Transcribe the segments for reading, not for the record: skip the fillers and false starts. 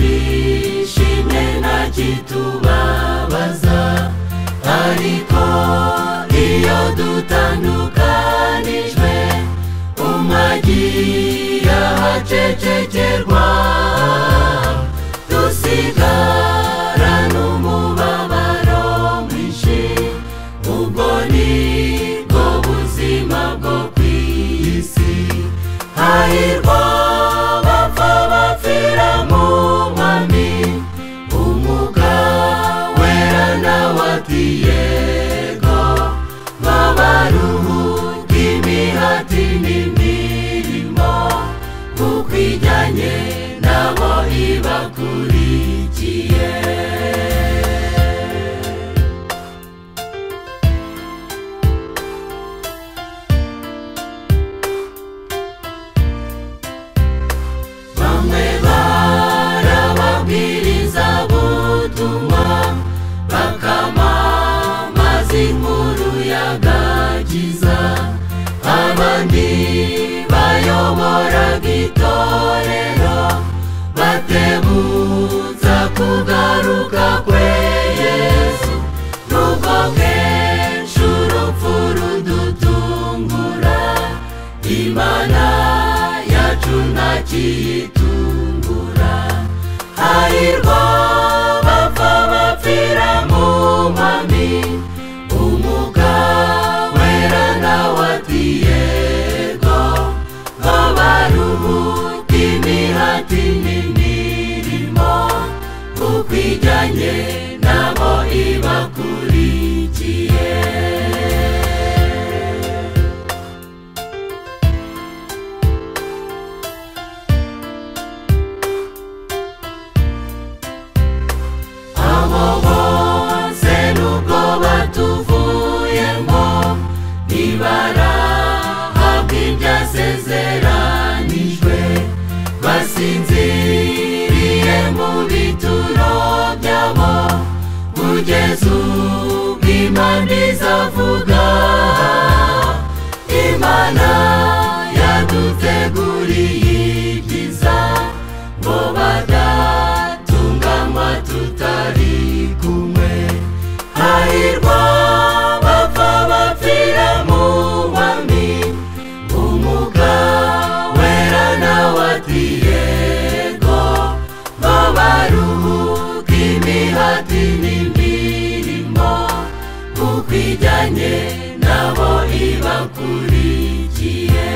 twishimye nta kitubabaza, ariko iyo dutandukanijwe umwe agiye ahacecekerwa, dusigarana umubabaro mwinshi. Ubwo nibwo buzima bwo ku isi. Hahirwa bapfa bapfira mu mwami, Umwuka Wera nawe ati yego, babaruhuka imihati n'imirimo, kuko ijyanye nabo ibakurikiye. Bamwe barababwiriza butumwa, bakamamaza inkuru y'agakiza, abandi bayoboraga itorero batebutsa kugaruka kwe Yesu. Nubwo kenshi urupfu rudutungura, Imana yacu ntakiyitungura. Hahirwa bapfa bapfira mu mwami, Umwuka Wera nawe ati yego, babaruhuka imihati n'imirimo, kuko ijyanye nabo ibakurikiye. Abo bose nubwo batuvuyemo, ntibarahabwa ibyasezeranijwe, basinziriye mu bituro byabo, kugeza ubwo Imana izavuga. Imana yaduteguriye ibyiza, ngo badatunganywa tutari kumwe. Hahirwa bapfa bapfira mu mwami, Umwuka Wera nawe ati yego, babaruhuka imihati n'imirimo, kuko ijyanye nabo ibakurikiye.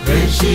Benshi